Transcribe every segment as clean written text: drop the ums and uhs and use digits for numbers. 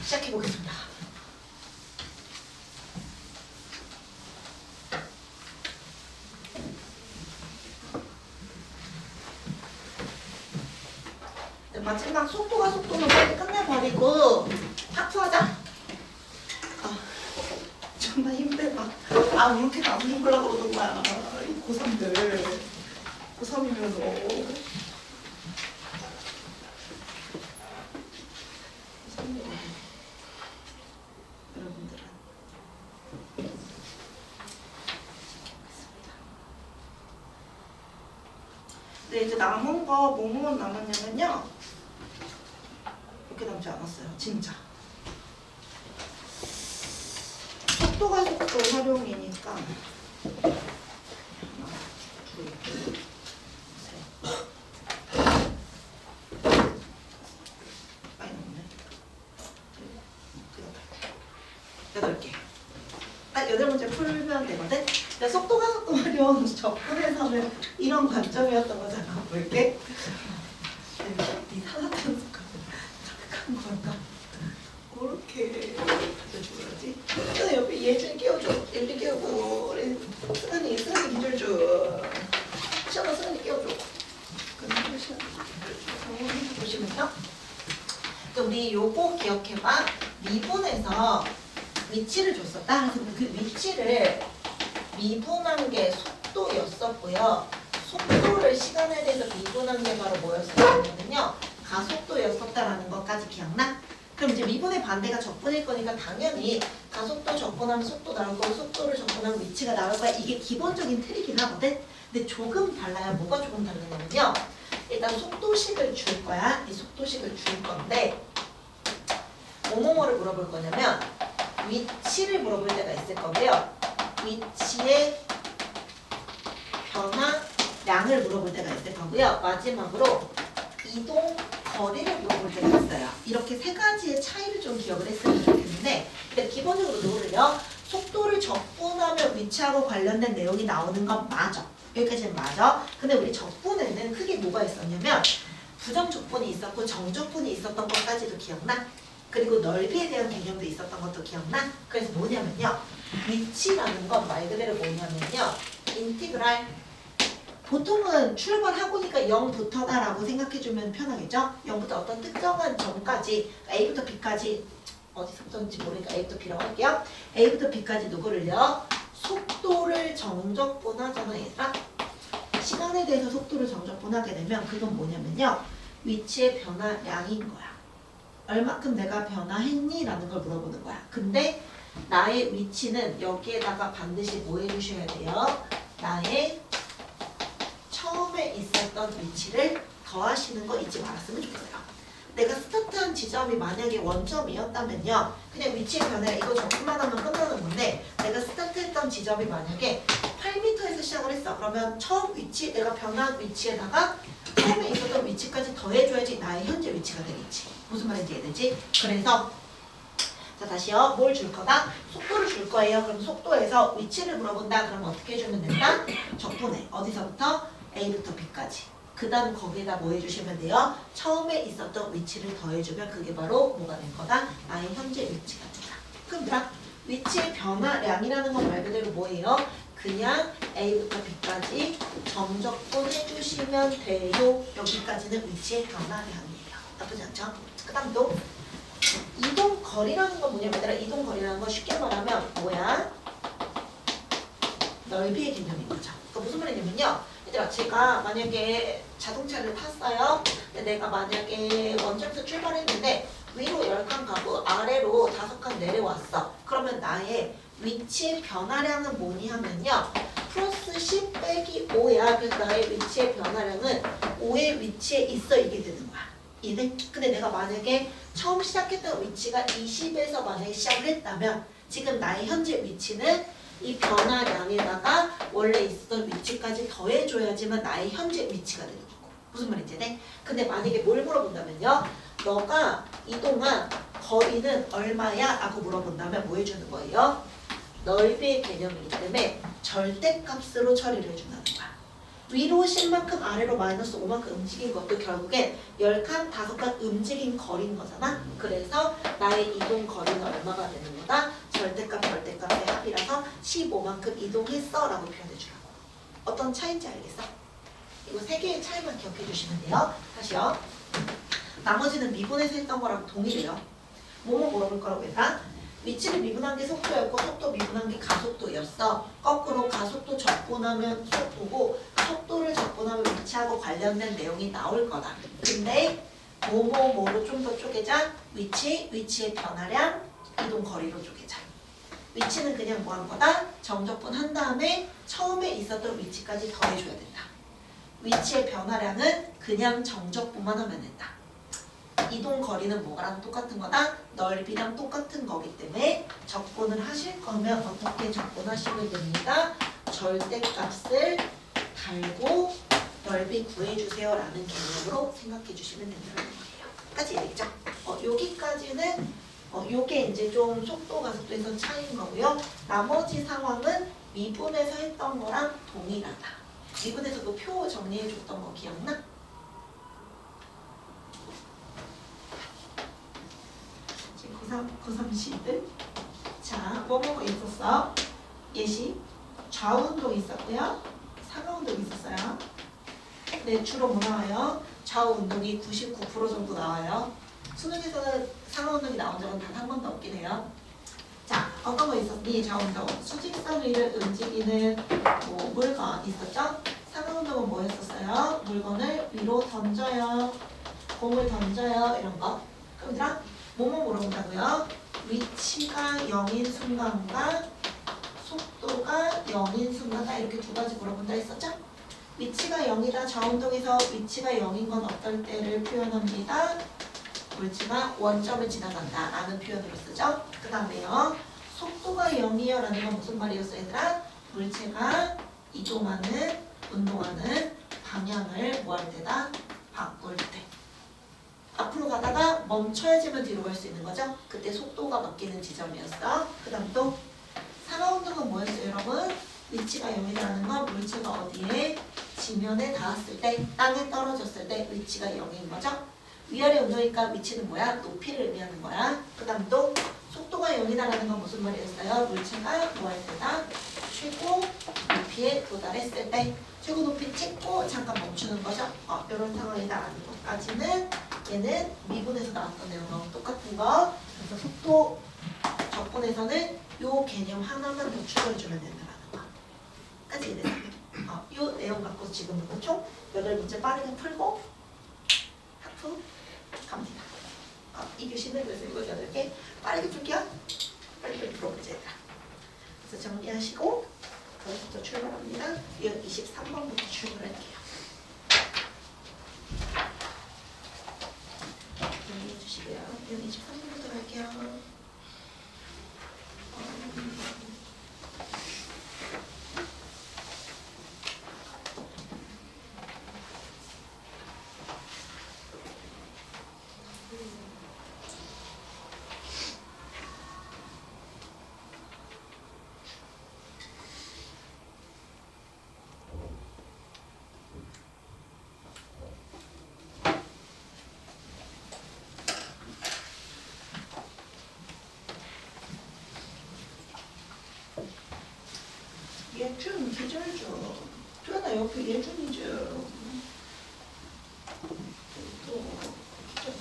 시작해 보겠습니다. 마지막 속도가 속도로 빨리 끝내버리고 학수하자. 정말 힘들다. 왜 이렇게 나무 보려고 그러는 거야. 이 고3들. 고3이면서. 여러분들은. 네, 이제 남은 거 뭐뭐 남았냐면요. 이렇게 남지 않았어요. 진짜. 속도가 속도 활용이니까 하나, 둘, 셋. 많이 남네. 8개. 8문제 풀면 되거든? 근데 속도가 속도 활용 접근에서는 이런 관점이었던 거잖아. 볼게. 이산화탄소가 착한 걸까? 그렇게 가져줘야지. 나 옆에 예준이 깨워줘. 예준이 깨우고 승환이 기절줘. 시원아 승환이 깨워줘. 그럼 시원아 보시면요. 우리 요거 기억해봐. 미분에서 위치를 줬었다. 그래서 그 위치를 미분한 게 속도였었고요. 속도를 시간에 대해서 미분한 게 바로 뭐였었냐면요. 가속도였었다라는 것까지 기억나? 그럼 이제 미분의 반대가 적분일 거니까 당연히 가속도 적분하면 속도 나올 거고 속도를 적분하면 위치가 나올 거야. 이게 기본적인 틀이긴 하거든. 근데 조금 달라요. 뭐가 조금 다르냐면요. 일단 속도식을 줄 거야. 이 속도식을 줄 건데 뭐뭐뭐를 물어볼 거냐면 위치를 물어볼 때가 있을 거고요. 위치의 변화량을 물어볼 때가 있을 거고요. 마지막으로 이동 거리를 물어볼 때가 있어요. 이렇게 세 가지의 차이를 좀 기억을 했으면 좋겠는데 근데 기본적으로 노를요. 속도를 적분하면 위치하고 관련된 내용이 나오는 건 맞아. 여기까지는 맞아. 근데 우리 적분에는 크게 뭐가 있었냐면 부정적분이 있었고 정적분이 있었던 것까지도 기억나? 그리고 넓이에 대한 개념도 있었던 것도 기억나? 그래서 뭐냐면요. 위치라는 건 말 그대로 뭐냐면요. 인티그랄 보통은 출발하고니까 0부터다 라고 생각해주면 편하겠죠? 0부터 어떤 특정한 점까지 A부터 B까지 어디서부터인지 모르니까 A부터 B라고 할게요. A부터 B까지 누구를요? 속도를 정적분하잖아 얘들아. 시간에 대해서 속도를 정적분하게 되면 그건 뭐냐면요. 위치의 변화량인 거야. 얼마큼 내가 변화했니? 라는 걸 물어보는 거야. 근데 나의 위치는 여기에다가 반드시 뭐 해주셔야 돼요? 나의 처음에 있었던 위치를 더하시는 거 잊지 말았으면 좋겠어요. 내가 스타트한 지점이 만약에 원점이었다면요. 그냥 위치의 변화 이거 적분만 하면 끝나는 건데 내가 스타트했던 지점이 만약에 8m에서 시작을 했어. 그러면 처음 위치, 내가 변화한 위치에다가 처음에 있었던 위치까지 더해줘야지 나의 현재 위치가 되겠지. 무슨 말인지 이해되지? 그래서 자 다시요. 뭘 줄 거다? 속도를 줄 거예요. 그럼 속도에서 위치를 물어본다. 그럼 어떻게 해주면 된다? 적분해. 어디서부터? A부터 B까지. 그 다음 거기에다 뭐 해주시면 돼요? 처음에 있었던 위치를 더해주면 그게 바로 뭐가 될 거다? 나의 현재 위치가 된다. 그럼 얘들아 위치의 변화량이라는 건 말 그대로 뭐예요? 그냥 A부터 B까지 정적분 해주시면 돼요. 여기까지는 위치의 변화량이에요. 나쁘지 않죠? 그 다음 또 이동 거리라는 건 뭐냐면 얘들아 이동 거리라는 건 쉽게 말하면 뭐야? 넓이의 개념인 거죠. 그러니까 무슨 말이냐면요. 얘들아 제가 만약에 자동차를 탔어요. 근데 내가 만약에 원점에서 출발했는데 위로 10칸 가고 아래로 5칸 내려왔어. 그러면 나의 위치의 변화량은 뭐니 하면요. 플러스 10 빼기 5야. 그래서 나의 위치의 변화량은 5의 위치에 있어 이게 되는 거야. 이해돼? 근데 내가 만약에 처음 시작했던 위치가 20에서 만약에 시작을 했다면 지금 나의 현재 위치는 이 변화량에다가 원래 있었던 위치까지 더해줘야지만 나의 현재 위치가 되는 거고. 무슨 말인지 네? 근데 만약에 뭘 물어본다면요. 너가 이동한 거리는 얼마야? 라고 물어본다면 뭐 해주는 거예요? 넓이의 개념이기 때문에 절대값으로 처리를 해준다는 거야. 위로 10만큼 아래로 마이너스 5만큼 움직인 것도 결국에 10칸, 5칸 움직인 거리인 거잖아. 그래서 나의 이동 거리는 얼마가 되는 거다? 절대값, 절대값의 합이라서 15만큼 이동했어 라고 표현해 주라고. 어떤 차이인지 알겠어? 이거 세 개의 차이만 기억해 주시면 돼요. 다시요. 나머지는 미분해서 했던 거랑 동일해요. 뭐뭐 물어볼 거라고 했다? 위치를 미분한 게 속도였고 속도 미분한 게 가속도였어. 거꾸로 가속도 적분하면 속도고 속도를 적분하면 위치하고 관련된 내용이 나올 거다. 근데 뭐뭐뭐로 좀 더 쪼개자. 위치의 변화량, 이동 거리로 쪼개자. 위치는 그냥 뭐 한 거다? 정적분 한 다음에 처음에 있었던 위치까지 더해줘야 된다. 위치의 변화량은 그냥 정적분만 하면 된다. 이동 거리는 뭐랑 똑같은 거다? 넓이랑 똑같은 거기 때문에 적분을 하실 거면 어떻게 적분하시면 됩니다. 절대값을 달고 넓이 구해주세요 라는 개념으로 생각해 주시면 된다는 거예요. 까지 얘기죠? 여기까지는 요게 이제 좀 속도 가속도에서 차이인 거고요. 나머지 상황은 미분해서 했던 거랑 동일하다. 미분에서도 표 정리해 줬던 거 기억나? 고3 시들. 자, 뭐뭐가 있었어? 예시. 좌우 운동이 있었고요. 상하 운동이 있었어요. 네, 주로 뭐 나와요? 좌우 운동이 99% 정도 나와요. 수능에서는 상하 운동이 나온 적은 단 한 번도 없긴 해요. 자, 어떤 거 있었니? 좌우 운동. 수직선 위를 움직이는 뭐 물건 있었죠? 상하 운동은 뭐 했었어요? 물건을 위로 던져요. 공을 던져요. 이런 거. 그럼 얘들아, 뭐뭐 물어본다고요? 위치가 0인 순간과 속도가 0인 순간과 이렇게 두 가지 물어본다 했었죠? 위치가 0이다. 좌운동에서 위치가 0인 건 어떨 때를 표현합니다. 물체가 원점을 지나간다 라는 표현으로 쓰죠. 그 다음에요. 속도가 0이요 라는 건 무슨 말이었어 얘들아? 물체가 이동하는, 운동하는 방향을 뭐 할 때다? 바꿀 때. 앞으로 가다가 멈춰야지만 뒤로 갈 수 있는 거죠. 그때 속도가 바뀌는 지점이었어. 그 다음 또 상하 운동은 뭐였어요 여러분? 위치가 0이라는 건 물체가 어디에? 지면에 닿았을 때, 땅에 떨어졌을 때 위치가 0인 거죠. 위아래 운동이니까 위치는 뭐야? 높이를 의미하는 거야. 그 다음 또 속도가 0이다라는 건 무슨 말이었어요? 물체가 뭐 할 때다? 최고 높이에 도달했을 때 최고 높이 찍고 잠깐 멈추는 거죠. 이런 상황이다라는 것까지는 얘는 미분에서 나왔던 내용과 똑같은 거. 그래서 속도 적분에서는 요 개념 하나만 더 추가해주면 된다는 거. 까지 이해됐어요? 요 내용 갖고 지금 총 8문제 빠르게 풀고 하프 갑니다. 이 교시는 그래서 이거 8개 빠르게 풀게요. 빨리 풀어보자 얘들아. 그래서 정리하시고 거기서부터 출발합니다. 유형 23번부터 출발할게요. 정리해 주시고요. 유형 23번부터 갈게요. 예준 기절죠. 조연아 옆에 예준이죠. 또 기절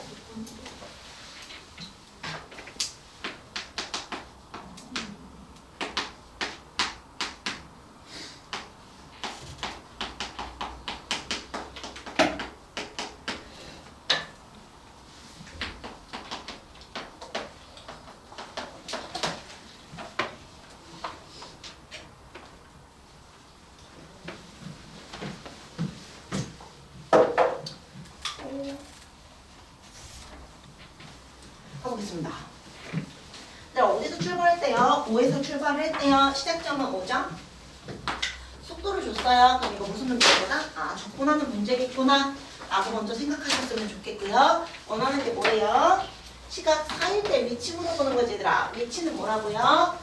가보겠습니다. 네, 어디서 출발할 때요? 5에서 출발할 때요. 시작점은 5점. 속도를 줬어요. 그럼 이거 무슨 문제구나? 적분하는 문제겠구나. 라고 먼저 생각하셨으면 좋겠고요. 원하는 게 뭐예요? 시각 4일 때 위치 물어보는 거지 얘들아. 위치는 뭐라고요?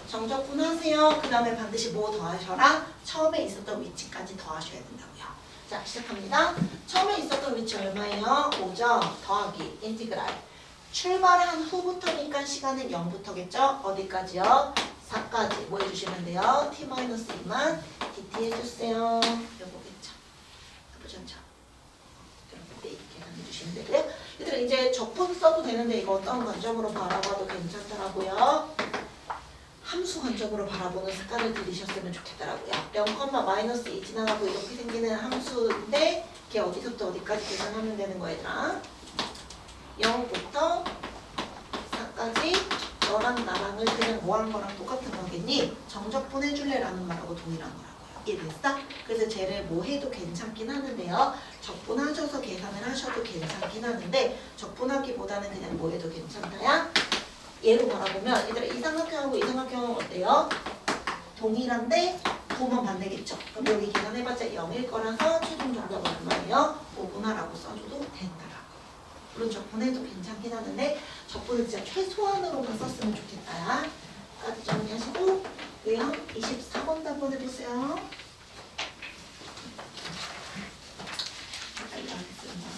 정적분 하세요. 그 다음에 반드시 뭐 더하셔라? 처음에 있었던 위치까지 더하셔야 된다고요. 자, 시작합니다. 처음에 있었던 위치 얼마예요? 5점 더하기 인티그랄. 출발한 후부터니까 시간은 0부터겠죠? 어디까지요? 4까지. 뭐 해주시면 돼요? t-2만 dt 해주세요. 요거겠죠? 나쁘지 않죠? 이렇게 계산해 주시면 되고요. 얘들아 이제 적분 써도 되는데 이거 어떤 관점으로 바라봐도 괜찮더라고요. 함수 관점으로 바라보는 습관을 들이셨으면 좋겠더라고요. 0,-2 지나가고 이렇게 생기는 함수인데 걔 어디서부터 어디까지 계산하면 되는 거야 얘들아? 0부터 4까지 너랑 나랑을 그냥 뭐 한 거랑 똑같은 거겠니? 정적분 해줄래라는 말하고 동일한 거라고요. 이해됐어? 그래서 쟤를 뭐 해도 괜찮긴 하는데요. 적분하셔서 계산을 하셔도 괜찮긴 하는데 적분하기보다는 그냥 뭐 해도 괜찮다야? 얘로 바라보면 얘들아 이삼각형하고 이삼각형은 어때요? 동일한데 부호만 반대겠죠? 그럼 여기 계산해봤자 0일 거라서 최종 정답은 얼마예요? 5분화라고 써줘도 된다라고. 물론 적분해도 괜찮긴 하는데 적분을 진짜 최소한으로만 썼으면 좋겠다. 까지 정리하시고 외형 24번 한번 해보세요. 빨리 하겠습니다.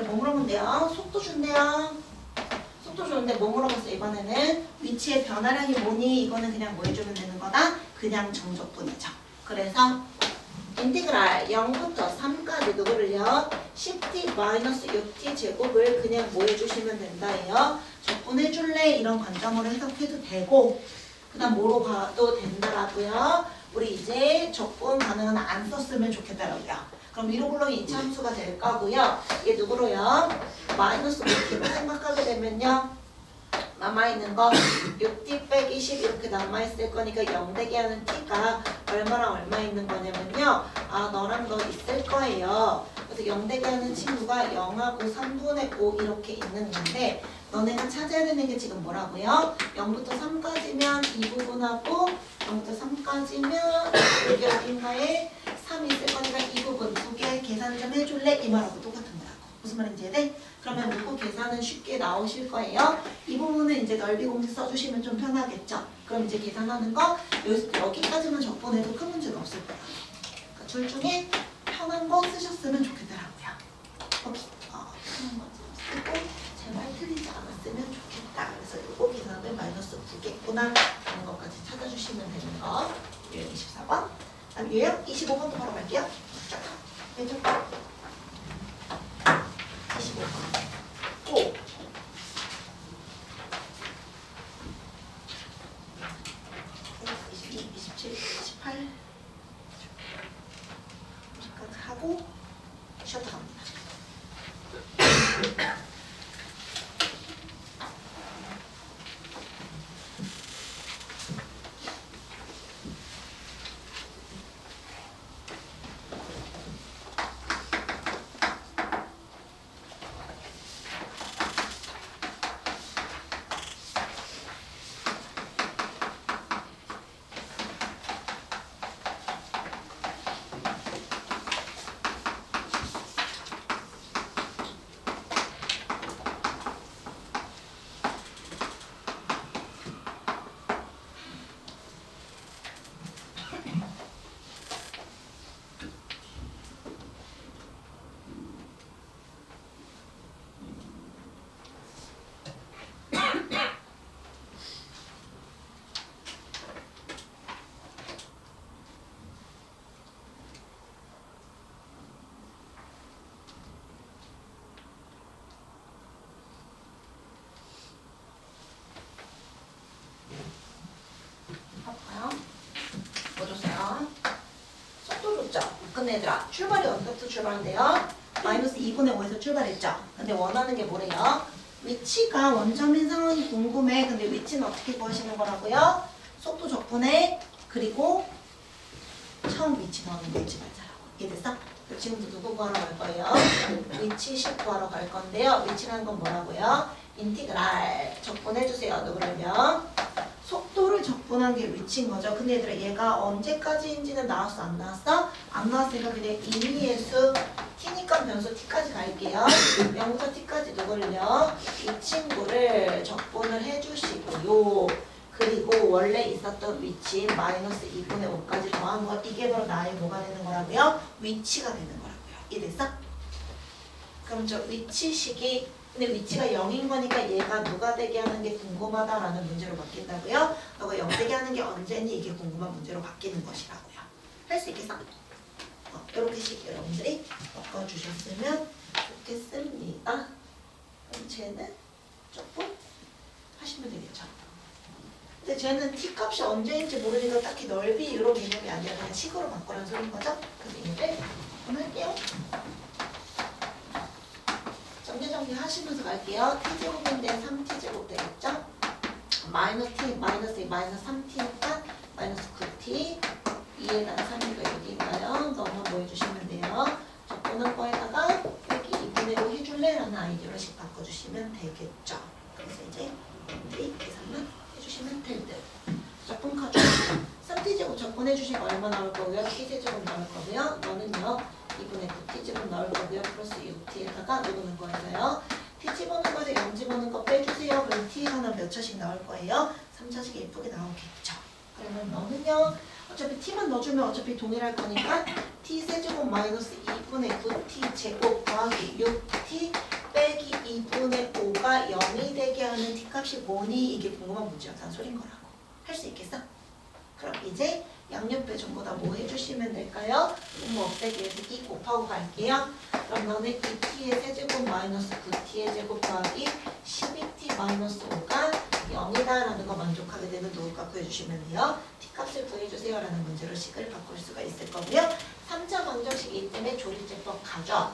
뭐 물어본대요? 속도 준대요. 속도 주는데 뭐 물어봤어 이번에는? 위치의 변화량이 뭐니? 이거는 그냥 뭐 해주면 되는 거다? 그냥 정적분이죠. 그래서 인티그랄 0부터 3까지 누구를요? 10t-6t 제곱을 그냥 뭐 해주시면 된다예요? 적분해줄래? 이런 관점으로 해석해도 되고 그 다음 뭐로 봐도 된다라고요. 우리 이제 적분 가능한 안 썼으면 좋겠다라고요. 그럼 위로 굴러기 이차 함수가 될 거고요. 얘 누구로요? 마이너스 5t로 생각하게 되면요. 남아있는 거 6t 빼기 10 이렇게 남아있을 거니까 0 되게 하는 t가 얼마랑 얼마 있는 거냐면요. 아 너랑 너 있을 거예요. 그래서 0 되게 하는 친구가 0하고 3분의 5 이렇게 있는 건데 너네가 찾아야 되는 게 지금 뭐라고요? 0부터 3까지면 이 부분하고 0부터 3까지면 여기 어딘가에 3 있을 거니까 이 부분 두 개 계산 좀 해줄래? 이 말하고 똑같은 거라고. 무슨 말인지 이해돼? 그러면 요거 계산은 쉽게 나오실 거예요. 이 부분은 이제 넓이 공식 써주시면 좀 편하겠죠? 그럼 이제 계산하는 거 여기까지만 적분해도 큰 문제는 없을 거야. 그러니까 둘 중에 편한 거 쓰셨으면 좋겠더라고요. 편한 거 쓰고 제발 틀리지 않았으면 좋겠다. 그래서 요거 계산은 마이너스 9겠구나 하는 것까지 찾아주시면 되는 거. 유형 24번. 다음 유형 25번도 바로 갈게요. 쫙. 왼쪽. 25번. 오. 22, 27, 28. 30까지 하고 쉬었다 갑니다. 근데 얘들아 출발이 어디부터 출발한대요? 마이너스 2분의 5에서 출발했죠? 근데 원하는 게 뭐래요? 위치가 원점인 상황이 궁금해. 근데 위치는 어떻게 구하시는 거라고요? 속도 적분해. 그리고 처음 위치 나오는 거 잊지 말자라고. 이해됐어? 지금부터 누구 구하러 갈 거예요? 위치식 구하러 갈 건데요. 위치라는 건 뭐라고요? 인티그랄 적분해주세요. 누구를요? 속도를 적분한 게 위치인 거죠. 근데 얘들아 얘가 언제까지인지는 나왔어? 안 나왔어? 안 나왔으니까 그냥 임의의 수 t니까 변수 t까지 갈게요. 0부터 t까지 누구를요? 이 친구를 적분을 해주시고요. 그리고 원래 있었던 위치 마이너스 2분의 5까지 더한 거 이게 바로 나의 뭐가 되는 거라고요? 위치가 되는 거라고요. 이해됐어? 그럼 저 위치식이 근데 위치가 0인 거니까 얘가 누가 되게 하는 게 궁금하다라는 문제로 바뀐다고요? 너가 0 되게 하는 게 언제니 이게 궁금한 문제로 바뀌는 것이라고요. 할 수 있겠어? 이렇게 식 여러분들이 바꿔주셨으면 좋겠습니다. 그럼 쟤는 조금 하시면 되겠죠. 근데 쟤는 t값이 언제인지 모르니까 딱히 넓이 이런 개념이 아니라 그냥 식으로 바꾸라는 소리인 거죠? 그래서 얘를 한번 할게요. 정리 하시면서 갈게요. t제곱인데 3t제곱 되겠죠? 마이너스 t, 마이너스 2, 마이너스 3t니까 마이너스 9t 2에다가 3이가 여기인가요? 너무 뭐 해주시면 돼요. 적분한 거에다가 여기 2분의 5 해줄래? 라는 아이디어로 식 바꿔주시면 되겠죠. 그래서 이제 여러분들이 계산만 해주시면 될 듯. 적분 카드 3t제곱 적분해주시면 얼마 나올 거고요? t제곱 나올 거고요. 너는요 2분의 9t제곱 나올 거고요. 플러스 6t에다가 누구는 거예요? t 집어넣은 거에서 0 집어넣은 거 빼주세요. 그럼 t 하나 몇 차씩 나올 거예요? 3차씩 예쁘게 나오겠죠. 그러면 너는요 어차피 t만 넣어주면 어차피 동일할 거니까 t 세제곱 마이너스 2분의 9t 제곱 더하기 6t 빼기 2분의 5가 0이 되게 하는 t값이 뭐니? 이게 궁금한 문제였다는 소린 거라고. 할 수 있겠어? 그럼 이제 양옆에 전부 다 뭐 해주시면 될까요? 분모 없애기 해서 2 곱하고 갈게요. 그럼 너는 2t의 세제곱 마이너스 9t의 제곱 더하기 12t 마이너스 5가 0이다라는 거 만족하게 되면 누굴까 구해주시면 돼요. t값을 구해주세요 라는 문제로 식을 바꿀 수가 있을 거고요. 3차 방정식이기 때문에 조립제법 가죠.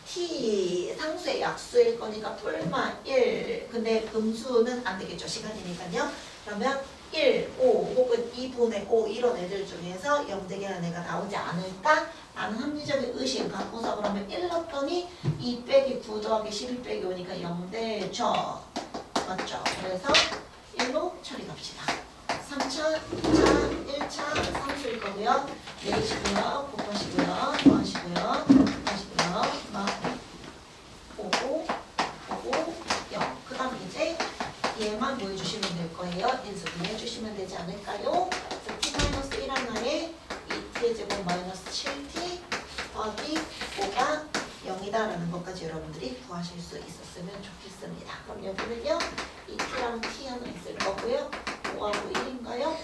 t 상수의 약수일 거니까 뿔마 1 근데 음수는 안 되겠죠. 시간이니까요. 그러면 1, 5 혹은 2분의 5 이런 애들 중에서 0 되게 하는 애가 나오지 않을까? 라는 합리적인 의심 갖고서 그러면 1 넣었더니 2 빼기 9 더하기 12 빼기 5니까 0 되죠. 맞죠? 그래서 1로 처리합시다. 3차, 2차, 1차 상수일 거고요. 내리시고요. 곱하시고요. 더하시고요. 곱하시고요. 막 5, 5, 0. 그 다음 이제 얘만 뭐 해주시면 될 거예요. 인수분해 해주시면 되지 않을까요? 그래서 t-1 하나에 2t의 제곱 마이너스 7t 더하기 5가 0이다라는 것까지 여러분들이 구하실 수 있었으면 좋겠습니다. 그럼 여기는요. 2t랑 t 하나 있을 거고요. 5하고 1인가요?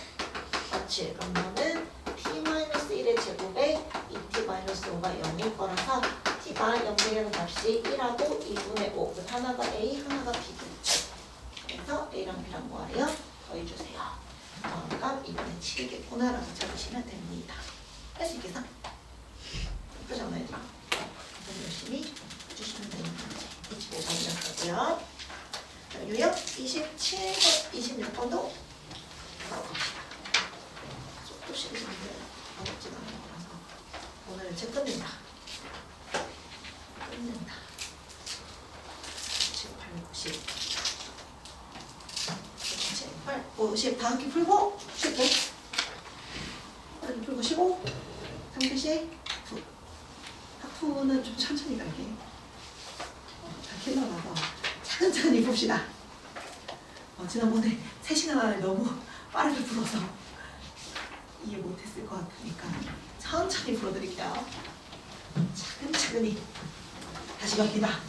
맞지? 그럼 너는 t-1의 제곱에 2t-5가 0일 거라서 t가 0 되려는 값이 1하고 2분의 5 하나가 a, 하나가 b겠죠. 그래서 A랑 B랑 뭐하래요? 더해주세요. 값 2분의 7이겠구나 라고 찾으시면 됩니다. 할 수 있겠어? 그러잖아 얘들아. 그래서 열심히 해주시면 되는 문제 25번이었고요. 유형 27번, 26번도 바로 갑시다. 속도 시리즈는 어렵지가 않은 거라서 오늘 제 끝낸다. 끝낸다. 7, 8, 90 50 다음 기 풀고 쉴게. 다음 기 풀고 쉬고 3교시 후. 학부는 좀 천천히 갈게. 다 킬러라서 차근차근히 봅시다. 지난번에 3시간 안에 너무 빠르게 풀어서 이해 못했을 것 같으니까 천천히 풀어드릴게요. 차근차근히 다시 갑니다.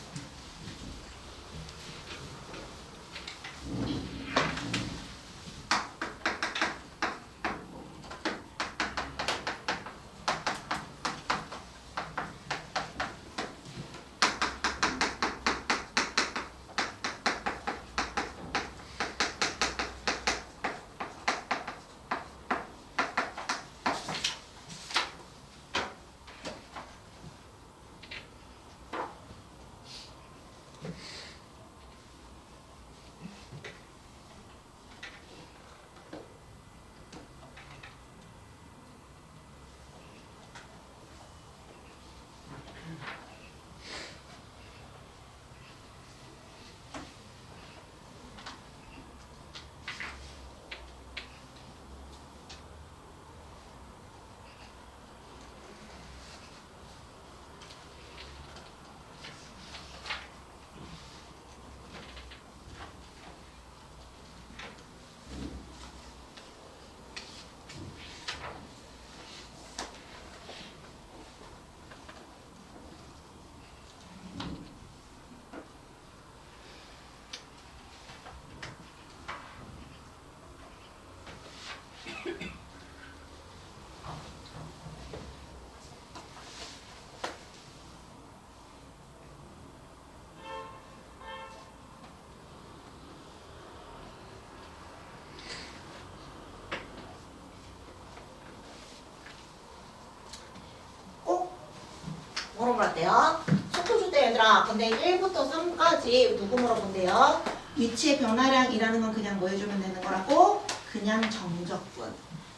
물어봤대요? 속도 줄 때 얘들아. 근데 1부터 3까지 누구 물어본대요? 위치의 변화량이라는 건 그냥 뭐 해주면 되는 거라고? 그냥 정적분.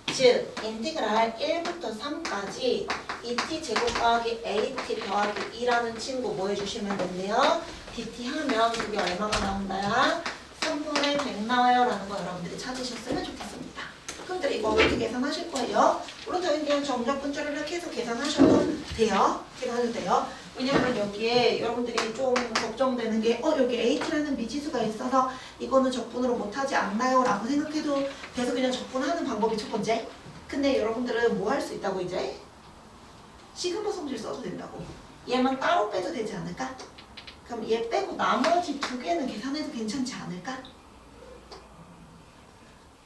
즉 인티그랄 1부터 3까지 2t 제곱 더하기 at 더하기 2라는 친구 뭐 해주시면 된대요? dt 하면 그게 얼마가 나온다야? 3분의 100 나와요 라는 거 여러분들이 찾으셨으면 좋겠습니다. 그런데 이거 어떻게 계산하실 거예요? 물론 저희 그냥 정적분줄을 이렇게 해서 계산하셔도 돼요. 계산해도 돼요. 왜냐면 여기에 여러분들이 좀 걱정되는 게 여기 at라는 미지수가 있어서 이거는 적분으로 못하지 않나요? 라고 생각해도 계속 그냥 적분하는 방법이 첫 번째. 근데 여러분들은 뭐 할 수 있다고 이제? 시그마 성질 써도 된다고. 얘만 따로 빼도 되지 않을까? 그럼 얘 빼고 나머지 두 개는 계산해도 괜찮지 않을까?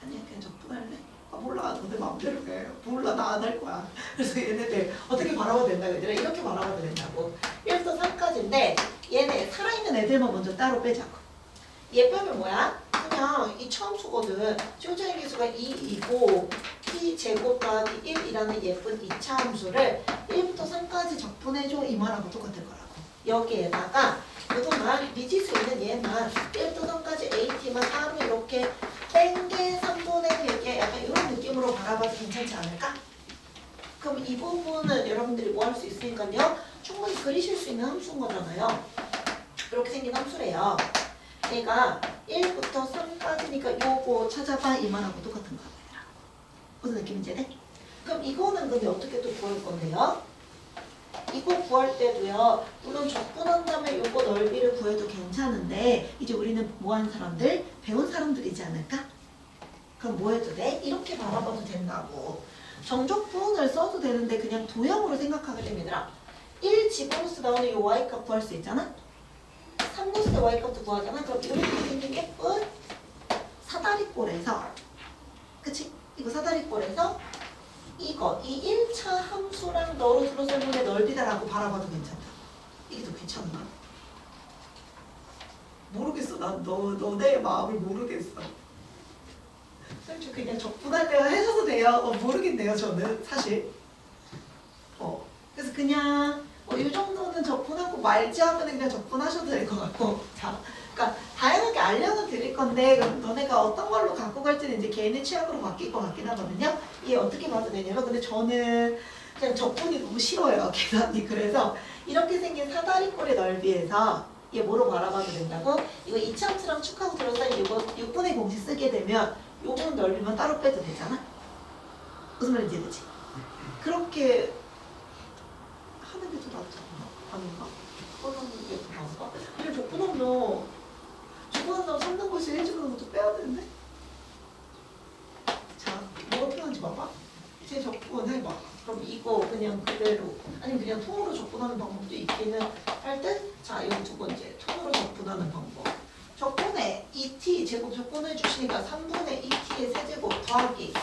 아니야 그냥 적분할래? 몰라 너네 마음대로 해. 몰라 나 안 할 거야. 그래서 얘네들 어떻게 바라봐도 된다고 얘들아 이렇게 바라봐도 된다고. 1부터 3까지인데 얘네 살아있는 애들만 먼저 따로 빼자고. 얘 빼면 뭐야? 그냥 이 처함수거든. 최고차의 계수가 2이고 t 제곱 더하기 1이라는 예쁜 2차 함수를 1부터 3까지 적분해줘 이 말하고 똑같을 거라고. 여기에다가 이것만 미지수 있는 얘만 1부터 3까지 at만 따로 이렇게 땡게 3분의 100에 약간 이런 느낌으로 바라봐도 괜찮지 않을까? 그럼 이 부분은 여러분들이 뭐 할 수 있으니까요. 충분히 그리실 수 있는 함수인 거잖아요. 이렇게 생긴 함수래요. 얘가 1부터 3까지니까 요거 찾아봐 이 말하고 똑같은 거야. 무슨 느낌인지 돼? 그럼 이거는 근데 어떻게 또 구할 건데요? 이거 구할 때도요. 물론 적분한 다음에 요거 넓이를 구해도 괜찮은데 이제 우리는 뭐 하는 사람들? 배운 사람들이지 않을까? 그럼 뭐 해도 돼? 이렇게 바라봐도 된다고. 정적분을 써도 되는데 그냥 도형으로 생각하게 되면 얘들아 1 집어넣어서 나오는 요 y값 구할 수 있잖아? 3 넣었을 때 y값도 구하잖아? 그럼 이렇게 생긴 예쁜 사다리꼴에서 그치? 이거 사다리꼴에서 이거 이 1차 함수랑 너로 둘러싸문의 넓이다라고 바라봐도 괜찮다. 이게 더 괜찮나? 모르겠어. 난 너네 마음을 모르겠어. 솔직히 그냥 적분할 때가 해줘도 돼요. 모르겠네요 저는 사실. 그래서 그냥 이 정도는 적분하고 말지 하면 그냥 적분하셔도 될 것 같고. 자, 그러니까 다양하게 알려는 드릴 건데 너네가 어떤 걸로 갖고 갈지는 이제 개인의 취향으로 바뀔 것 같긴 하거든요. 이게 어떻게 봐도 되냐면 근데 저는 그냥 적분이 너무 싫어요 계산이. 그래서 이렇게 생긴 사다리꼴의 넓이에서 얘 뭐로 바라봐도 된다고? 이거 이차함수랑 축하고 들어서 이거 6분의 공식 쓰게 되면 요건 넓이만 따로 빼도 되잖아? 무슨 말인지 이해되지? 그렇게 하는 게 더 낫지 않나? 아닌가? 그러는 게 더 나은가? 근데 적분하면 적분한다고 3등 것이 1집어넣는 것도 빼야 되는데? 자, 뭐가 필요한지 봐봐. 제 적분해봐. 그럼 이거 그냥 그대로 아니면 그냥 통으로 적분하는 방법도 있기는 할 듯? 자, 여기 두 번째 통으로 적분하는 방법. 적분에 2t 제곱 적분해 주시니까 3분의 2t의 세제곱 더하기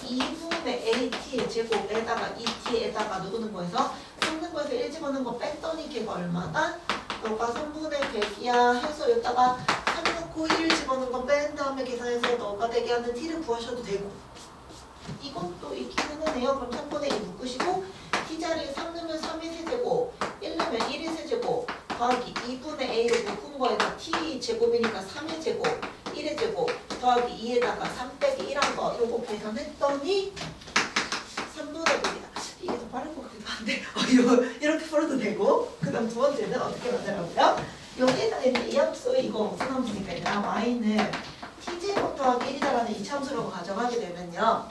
2분의 at의 제곱에다가 2t에다가 누구는 거에서 3는 거에서 1 집어넣은 거 뺐더니 걔가 얼마다? 너가 3분의 100이야 해서 여기다가 3 넣고 1 집어넣은 거 뺀 다음에 계산해서 너가 되게 하는 t를 구하셔도 되고 이것도 있기는 하네요. 그럼 3분의 2 묶으시고 t 자리에 3 넣으면 3의 세제곱 1 넣으면 1의 세제곱 더하기 2분의 a를 묶은 거에다 t 제곱이니까 3의 제곱 1의 제곱 더하기 2에다가 3 빼기 1한 거 요거 계산했더니 3분의 1이다. 이게 더 빠른 것 같기도 한데 이렇게 풀어도 되고 그 다음 두 번째는 어떻게 만들라고요? 여기에다 있는 이 함수 이거 무슨 함수니까 얘들아 y는 t제곱 더하기 1이다라는 이 함수라고 가정하게 되면요.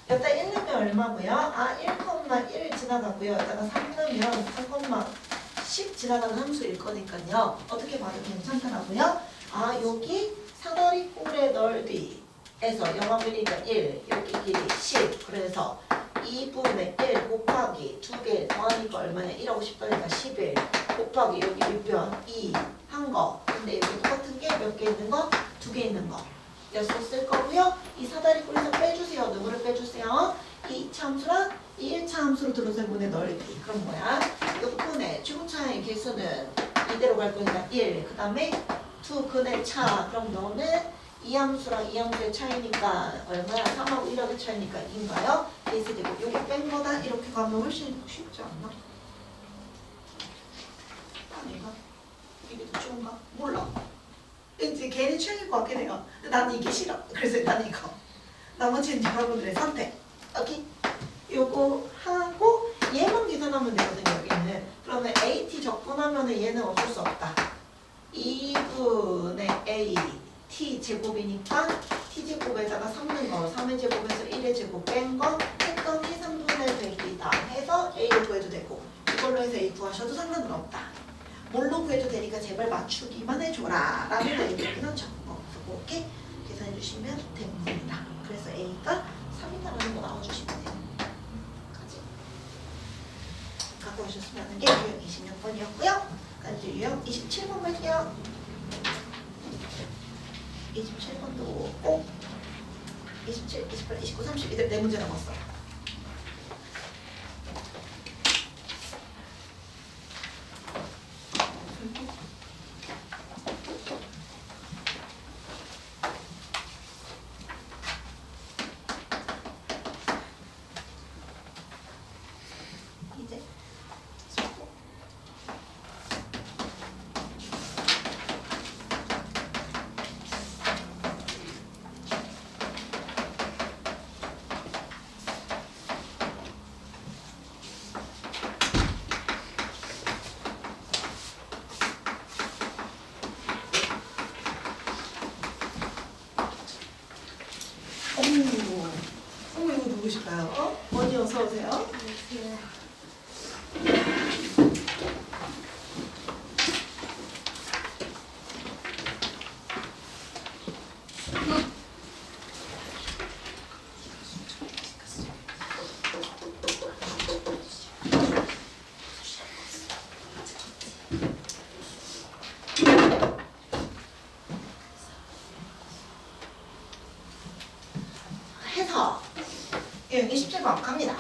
여기다 1 넣으면 얼마고요? 1,1 지나가고요. 여기다가 3 넣으면 3,10 지나가는 함수일 거니까요. 어떻게 봐도 괜찮더라고요. 여기 사다리꼴의 넓이에서 영화분이니까 1, 여기 길이 10. 그래서 2분의 1 곱하기 2개 더하니까 얼마냐? 1하고 10더니까 11 곱하기 여기 밑변 2 한 거. 근데 여기 똑같은 게 몇 개 있는 거? 2개 있는 거. 였을 쓸 거고요. 이 사다리꼴에서 빼주세요. 누구를 빼주세요? 이 2차 함수랑 이 1차 함수로 들어서문의 넓이. 그럼 뭐야? 6분의 최고차의 개수는 이대로 갈 거니까 1. 그 다음에 2 근의 차. 그럼 너는 이 함수랑 이 함수의 차이니까 얼마야? 3하고 1하고 차이니까 2인가요? 1세제곱. 요거 뺀 거다. 이렇게 가면 훨씬 쉽지 않나? 아닌가? 이게 더 좋은가? 몰라. 왠지 괜히 취향일 것 같긴 해요. 근데 나는 이게 싫어. 그래서 나는 이거. 나머지는 여러분들의 선택. 오케이? 요거 하고 얘만 계산하면 되거든요. 여기는. 그러면 AT 적분하면 얘는 어쩔 수 없다. 2분의 A T 제곱이니까 T 제곱에다가 3는 거 3의 제곱에서 1의 제곱 뺀 거 했더니 3분의 100이다 해서 A를 구해도 되고 이걸로 해서 A 구하셔도 상관은 없다. 뭘로 구해도 되니까 제발 맞추기만 해줘라 라는 아이디어는 적고 이렇게 계산해 주시면 됩니다. 그래서 A가 3이다라는 거 나와주시면 돼요. 까지 갖고 오셨으면 하는 게 유형 26번이었고요. 이제 유형 27번 갈게요. 27번도 꼭 27, 28, 29, 30 이들 4문제 남았어요. 이제 어머 이거 누구실까요? 어디 어서 오세요? 해서 여기 17번 갑니다.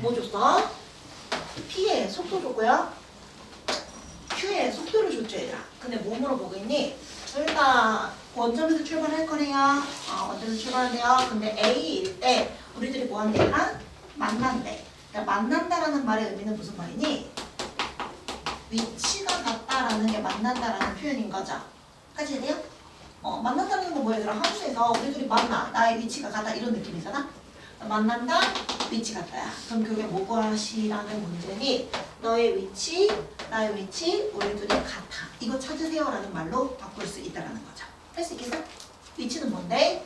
뭐 줬어? P의 속도 줬고요. Q의 속도를 줬죠 얘들아. 근데 뭐 물어보고 있니? 둘 다 원점에서 출발할 거래요. 원점에서 출발한대요. 근데 A일 때 우리들이 뭐 한대야? 만난대. 그러니까 만난다라는 말의 의미는 무슨 말이니? 위치가 같다라는 게 만난다라는 표현인 거죠. 까지 돼요? 만난다는 건 뭐야 얘들아? 함수에서 우리들이 만나. 나의 위치가 같다 이런 느낌이잖아. 만난다, 위치 같다야. 그럼 그게 뭐 구하시라는 문제니 너의 위치, 나의 위치, 우리 둘이 같아. 이거 찾으세요라는 말로 바꿀 수 있다라는 거죠. 할 수 있겠어? 위치는 뭔데?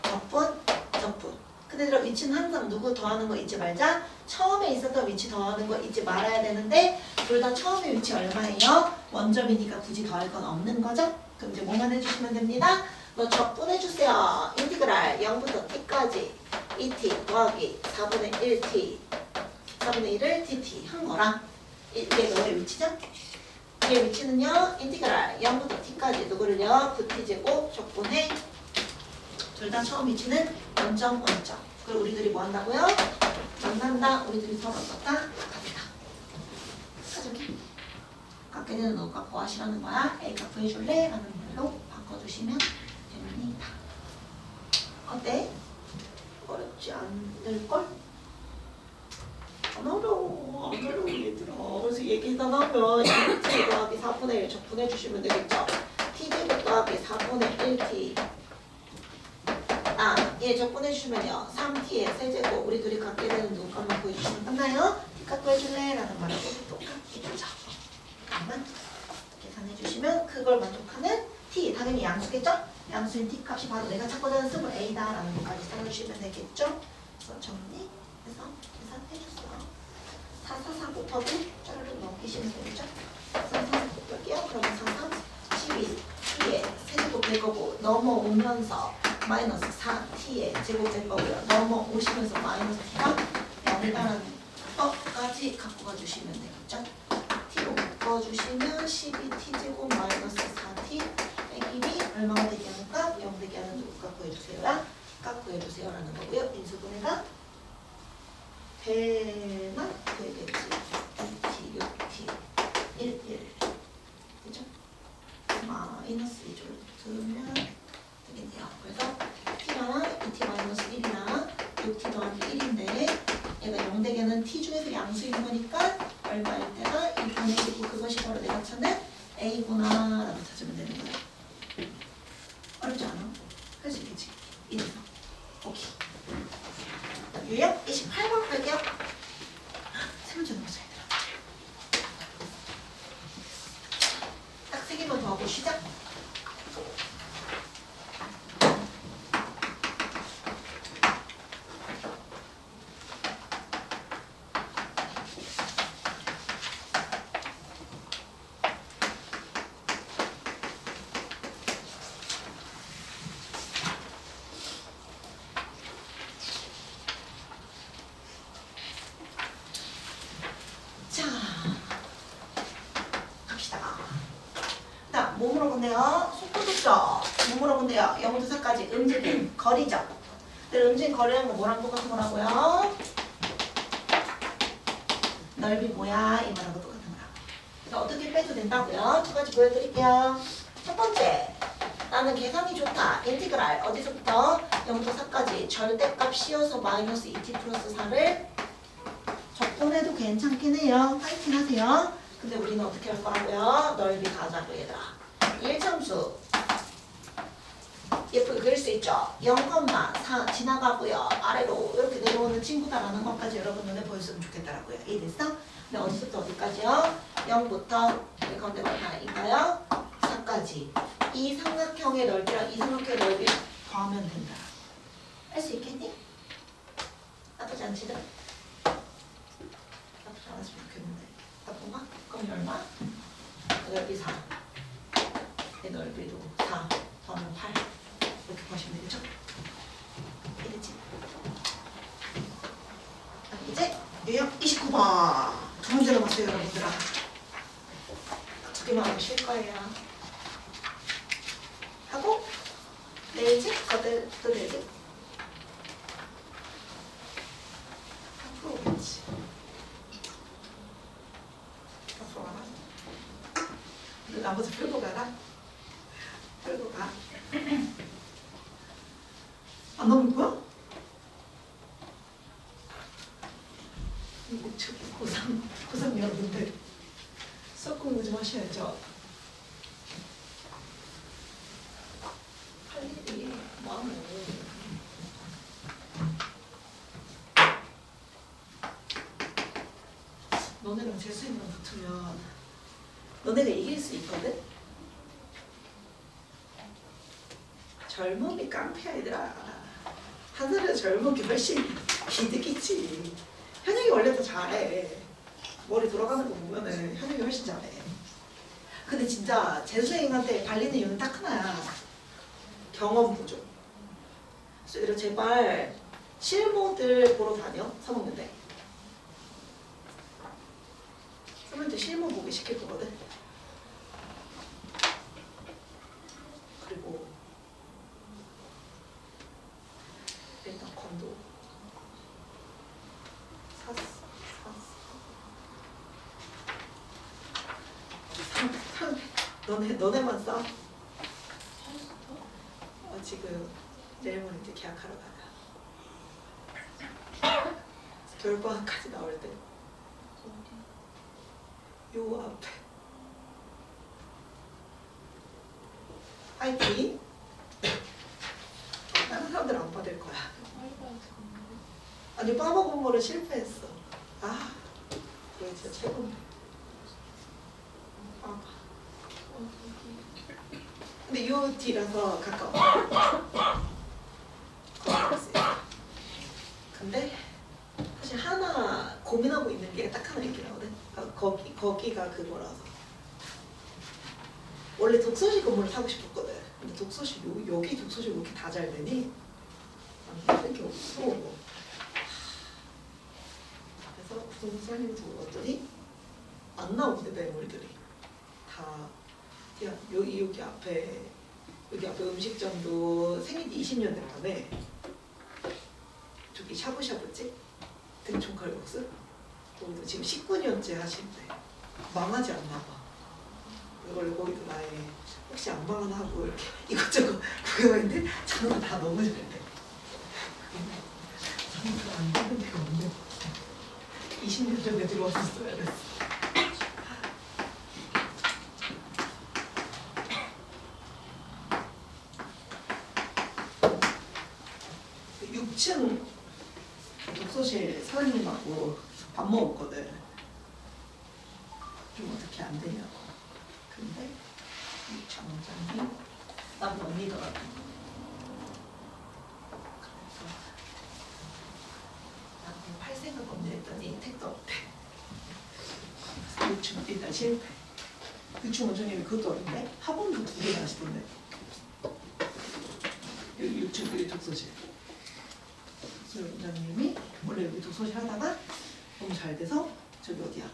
적분, 적분. 근데 얘들아 위치는 항상 누구 더하는 거 잊지 말자. 처음에 있었던 위치 더하는 거 잊지 말아야 되는데 둘 다 처음에 위치 얼마예요? 원점이니까 굳이 더할 건 없는 거죠? 그럼 이제 뭐만 해주시면 됩니다. 너 적분해주세요. 인티그랄 0부터 t까지 2t 더하기 4분의 1t 4분의 1을 dt 한 거랑 이게 너의 위치죠? 이게 위치는요. 인티그랄 0부터 t까지 누구를요? 9t제곱 적분해 둘 다 처음 위치는 원점 원점. 그리고 우리들이 뭐 한다고요? 만난다. 우리들이 서로 어떻다? 같다. 가족이 갖게 되는 너 갖고 하시라는 거야. A 갖고 해줄래? 라는 말로 바꿔주시면 됩니다. 어때? 어렵지 않을걸? 안 어려워. 안 어려워 얘들아. 그래서 얘기하다 나면 1t 더하기 4분의 1 적분해 주시면 되겠죠? t제곱 더하기 4분의 1t 얘 적분해 주시면요. 3t의 세제곱 우리 둘이 갖게 되는 눈값만 보여주시면 끝나요? t 갖고 해줄래? 라는 말하고 똑같겠죠. 그러면 계산해 주시면 그걸 만족하는 t 당연히 양수겠죠? 양수인 t 값이 바로 내가 찾고자 하는 스몰 a다 라는 것까지 써주시면 되겠죠? 그래서 정리해서 계산해 줬어요. 4, 4, 4 곱하기 짜르륵 넘기시면 되겠죠? 4, 4, 4 곱할게요. 그러면 4, 3, 12 t의 세제곱 될 거고 넘어오면서 마이너스 4t의 제곱 될 거고요. 넘어오시면서 마이너스 t가 0이라는 것까지 갖고 가주시면 되겠죠? t로 묶어주시면 12t제곱 마이너스 4t 빼기 b 얼마가 되게 하니까 0 되게 하는 누구 갖고 해주세요야? t 갖고 해주세요 라는 거고요. 인수분해가 되나? 되겠지. 2t, 6t, 1, 1 그죠? 마이너스 2를 두면 되겠네요. 그래서 t가 2t 마이너스 1이나 6t 더하기 1인데 얘가 0대개는 t 중에서 양수인 거니까 얼마일 때가 2분의 1이고 그것이 바로 유형 28번 갈게요. 세 문제 넘었어요, 얘들아. 딱 3개만 더 하고 시작. 자, 갑시다. 자, 뭐 물어본대요? 속도 줬죠? 뭐 물어본대요? 0부터 4까지 음진 거리죠? 근데 음진 거리라는 거 뭐랑 똑같은 거라고요? 넓이 뭐야? 이 말하고 똑같은 거라. 그래서 어떻게 빼도 된다고요? 2가지 보여드릴게요. 첫 번째, 나는 계산이 좋다. 인티그랄 어디서부터? 0부터 4까지 절대값 씌워서 마이너스 2t 플러스 4를 적분해도 괜찮긴 해요. 파이팅 하세요. 근데 우리는 어떻게 할 거라고요? 넓이 가자고 얘들아. 1참수 예쁘게 그릴 수 있죠? 0,4 지나가고요. 아래로 이렇게 내려오는 친구다라는 것까지 여러분 눈에 보였으면 좋겠다라고요. 이해됐어? 근데 어디서부터 어디까지요? 0부터 여기 가운데가 다인가요? 4까지. 이 삼각형의 넓이랑 이 삼각형의 넓이 더하면 된다. 할 수 있겠니? 나쁘지 않지들? 나쁘지 않았으면 좋겠는데. 나쁜가? 그럼 얼마? 넓이 4. 내 넓이도 4 더하면 8. 이렇게 보시면 되겠죠? 이랬지? 이제 유형 29번. 2문제 남았어요, 여러분들아. 2개만 하면 쉴 거예요. 하고 내일지? 거들 또 내일지? 앞으로 오겠지. 앞으로 가라. 나머지 풀고 가라. 풀고 가. 안 나오는 거야? 저기 고3 여러분들 수업 공부 좀 하셔야죠. 할 일이 많어. 너네랑 재수님이랑 붙으면 너네가 이길 수 있거든? 젊음이 깡패야 얘들아. 한 살에서 젊은 게 훨씬 이득이지. 현영이 원래 더 잘해. 머리 돌아가는 거 보면은 현영이 훨씬 잘해. 근데 진짜 재수생한테 발리는 이유는 딱 하나야. 경험 부족. 그래서 얘들아 제발 실무들 보러 다녀. 3학년 때. 3학년 때 실무 보기 시킬 거거든. 그리고 일단 건도 샀어. 너네만 싸. 지금 내일 모레 이제 계약하러 가자. 겨울방학까지 나올 때. 요 앞에. 파이팅. 다른 사람들 안 받을 거야. 아니 빠바 공모를 실패했어. 아, 그게 진짜 최고인데. 빠바. 근데 UT라서 가까워. 근데 사실 하나 고민하고 있는 게 딱 하나 있긴 하거든. 거기가 그거라서. 원래 독서실 건물을 사고 싶었거든. 근데 독서실 여기 독서실 왜 이렇게 다 잘 되니? 아니 이렇게 없어. 그래서 부동산을 들어갔더니 안 나오는데 매물들이 다. 여기 앞에 음식점도 생긴 지 20년 됐다며. 저기 샤브샤브집 등촌 칼국수 거기도 지금 19년째 하시는데 망하지 않나 봐. 원래 거기도 나의 혹시 안 망하나 하고 이렇게 이것저것 구경했는데 장사 다 너무 잘 돼. 장사 안 되는 데가 없네. 20년 전에 들어왔었어야 됐어. 6층 독서실 사장님하고 밥 먹었거든. 좀 어떻게 안 되냐고. 근데 이 장원장님 난 못 믿어가지고. 그래서 나한테 팔 생각 없네 했더니 택도 없대. 유충 일단 실패. 유충 원장님이 그것도 어린데 학원도 2개 하시던데. 여기 유충 여기 독서실. 원장님이 원래 여기 독서실 하다가 너무 잘 돼서 저기 어디야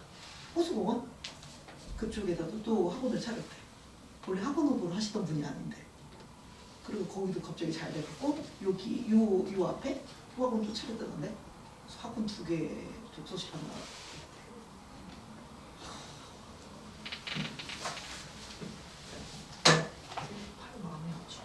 호수공원 그쪽에다도 또 학원을 차렸대. 원래 학원 공부를 하시던 분이 아닌데. 그리고 거기도 갑자기 잘 돼갖고 여기 요 앞에 학원도 차렸다던데. 학원 2개 독서실 하나. 팔 마음에 안 줘.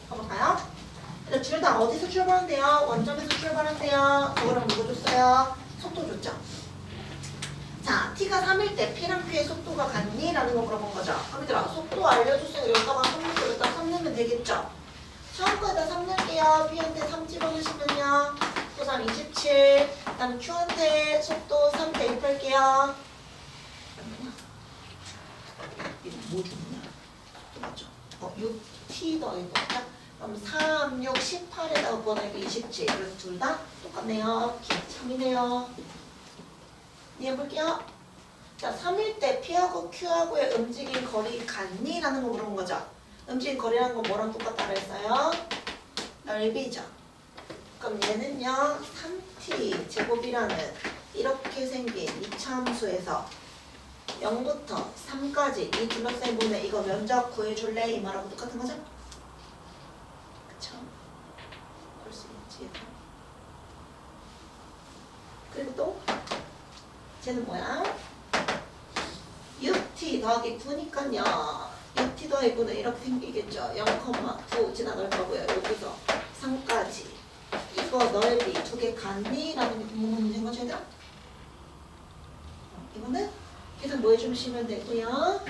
가볼까요? 둘 다 어디서 출발한대요? 원점에서 출발한대요. 저거랑 누구 줬어요? 속도 줬죠? 자, t가 3일 때 p랑 q의 속도가 같니? 라는 거 물어본 거죠. 그럼 얘들아, 속도 알려줬으니까 여기다가 3 넣고 여기다가 3 넣으면 되겠죠? 처음 거에다 3 넣을게요. p한테 3 집어넣으시면요. 속도 3, 27. 그 다음에 q한테 속도 3 대입할게요. 이거 뭐 주느냐? 또 맞죠? 6t 더해서 그럼 3, 6, 18에다가 구하니까 27. 그래서 둘 다 똑같네요. 기참이네요. 이해해볼게요. 자, 3일 때 P하고 Q하고의 움직임 거리 같니? 라는 거 물어본 거죠. 움직임 거리라는 건 뭐랑 똑같다 그랬어요? 넓이죠. 그럼 얘는요 3t 제곱이라는 이렇게 생긴 이차함수에서 0부터 3까지 이 둘러싼 부분에 이거 면적 구해줄래? 이 말하고 똑같은 거죠? 그쵸? 볼 수 있지. 그리고 또 쟤는 뭐야? 6t 더하기 9니까요 6t 더하기 9는 이렇게 생기겠죠. 0,9 지나갈 거고요. 여기서 3까지 이거 넓이 2개 같니? 라는 게 궁금한 문제인 거죠 얘들아? 이거는 계속 뭐 해주시면 되고요.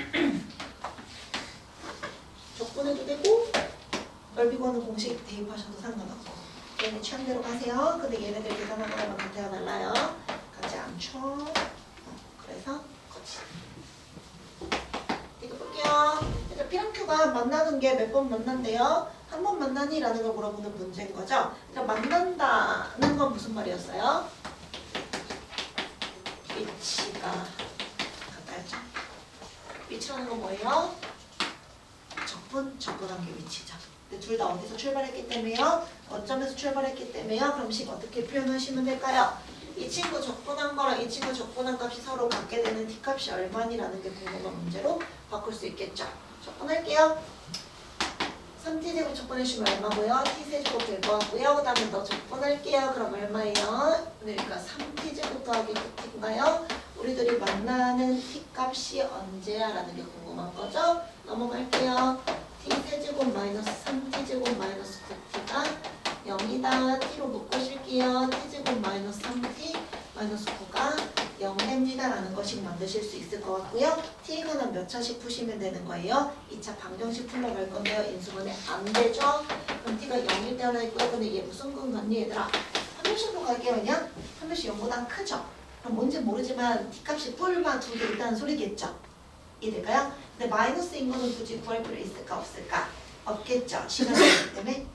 적분해도 되고 넓이 구하는 공식 대입하셔도 상관없고 얘네 취향대로 가세요. 근데 얘네들 계산하는 거랑 같아야 달라요. 같지 않죠? 그래서 거치 이거 볼게요. 일단 P랑 Q가 만나는 게 몇 번 만난대요? 한 번 만나니? 라는 걸 물어보는 문제인 거죠. 그러니까 만난다는 건 무슨 말이었어요? 위치가 같다였죠. 위치라는 건 뭐예요? 적분한 게 위치죠. 근데 둘 다 어디서 출발했기 때문에요? 어점에서 출발했기 때문에요. 그럼 식 어떻게 표현하시면 될까요? 이 친구 적분한 거랑 이 친구 적분한 값이 서로 같게 되는 t값이 얼마니라는 게 궁금한 문제로 바꿀 수 있겠죠. 적분할게요. 3t제곱 적분해주시면 얼마고요? t세제곱 될 것 같고요. 그 다음에 너 적분할게요. 그럼 얼마예요? 그러니까 3t제곱 더하기 9t인가요? 우리들이 만나는 t값이 언제야? 라는 게 궁금한 거죠. 넘어갈게요. t세제곱 마이너스 3t제곱 마이너스 9t가 0이다. t로 묶으실게요. t제곱 마이너스 3t 마이너스 9가 0됩니다. 라는 것씩 만드실 수 있을 것 같고요. t는 몇 차씩 푸시면 되는 거예요? 2차 방정식 풀러갈 건데요. 인수분해 안 되죠? 그럼 t가 0일 때 하나 있고요. 근데 얘 무슨 근 같니 얘들아? 한 명씩으로 갈게요. 그냥 한 명씩 0보다 크죠? 그럼 뭔지 모르지만 t값이 뿔마 2개 있다는 소리겠죠? 이해될까요? 근데 마이너스인 거는 굳이 구할 필요 있을까 없을까? 없겠죠? 시간이 있기 때문에.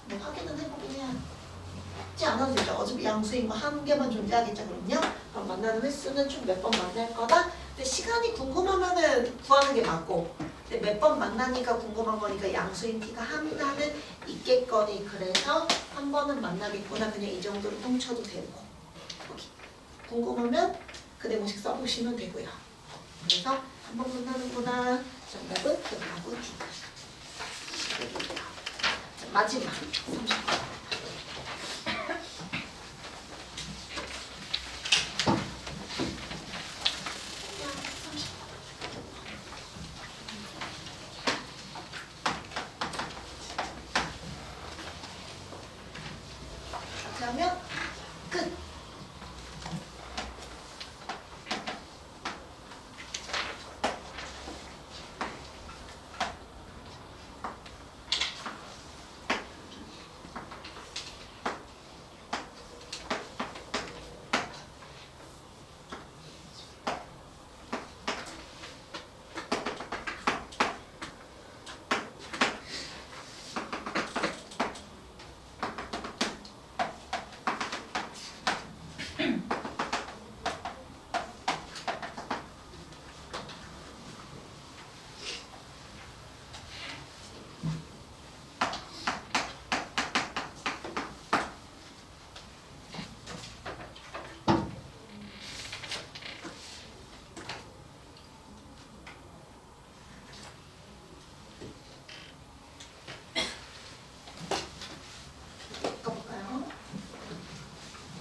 근데 확인은 해보긴 해야 지 않아도 되죠. 어차피 양수인 거 한 개만 존재하겠죠. 그럼요. 그럼 만나는 횟수는 총 몇 번 만날 거다? 근데 시간이 궁금하면은 구하는 게 맞고 근데 몇 번 만나니까 궁금한 거니까 양수인 t가 하나는 있겠거니 그래서 한 번은 만나겠구나. 그냥 이 정도로 똥쳐도 되고 여기 궁금하면 그 대공식 써보시면 되고요. 그래서 한 번 만나는구나. 정답은 끝나고 중간. 마지막 30번. 그러면 끝.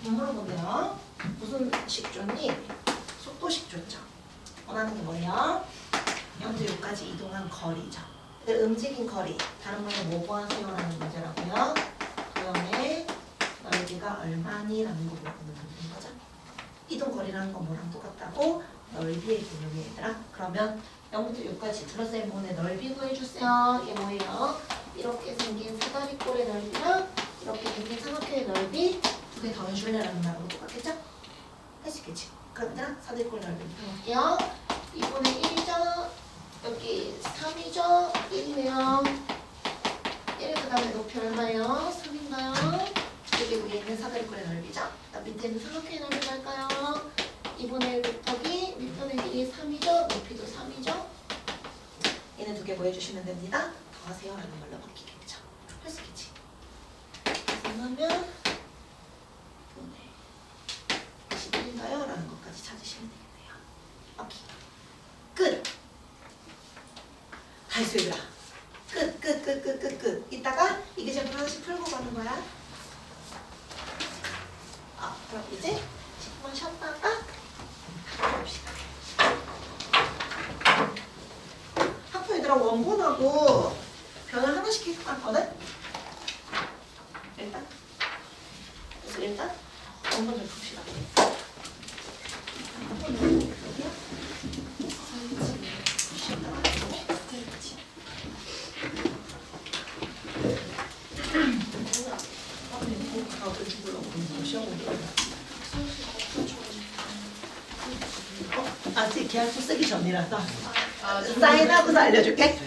물어본대요. 무슨 식조니? 속도 식조죠. 원하는 게 뭐예요? 0에서 6까지 이동한 거리죠. 근데 움직인 거리, 다른 말로 뭐 구하세요라는 문제라고요. 도형의 넓이가 얼마니? 라는 거 물어보는 거죠. 이동 거리라는 건 뭐랑 똑같다고? 넓이의 개념이 얘들아. 그러면 0부터 6까지 둘러싸인 부분의 넓이 구해주세요. 이게 뭐예요? 이렇게 생긴 사다리꼴의 넓이랑 이렇게 생긴 삼각형의 넓이 두 개 더해줄래라는 말하고 똑같겠죠? 할 수 있겠지? 그럼 사다리꼴 넓이부터 볼게요. 2분의 1이죠? 여기 3이죠? 1이네요. 1의 그 다음에 높이 얼마예요? 3인가요? 여기 위에 있는 사다리꼴의 넓이죠? 그다음 밑에 있는 삼각형의 넓이 갈까요? 2분의 1 곱하기 밑변의 길이 3이죠? 높이도 3이죠? 얘는 두 개 뭐 해주시면 됩니다. 더하세요 라는 말로 바뀌겠죠? 할 수 있겠지? 그래서 하면 21인가요? 라는 것까지 찾으시면 되겠네요. 오케이. 끝! 다 했어 얘들아. 끝. 이따가 이게 지금 하나씩 풀고 가는 거야. 그럼 이제 10분 쉬었다가 봅시다. 학교 얘들아 원본하고 변을 하나씩 계속 갔거든? 그래서 일단 원본 좀 봅시다. 아직 계약서 쓰기 전이라서 사인하고서 알려줄게.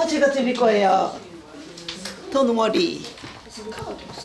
제가 드릴 거예요. Don't worry.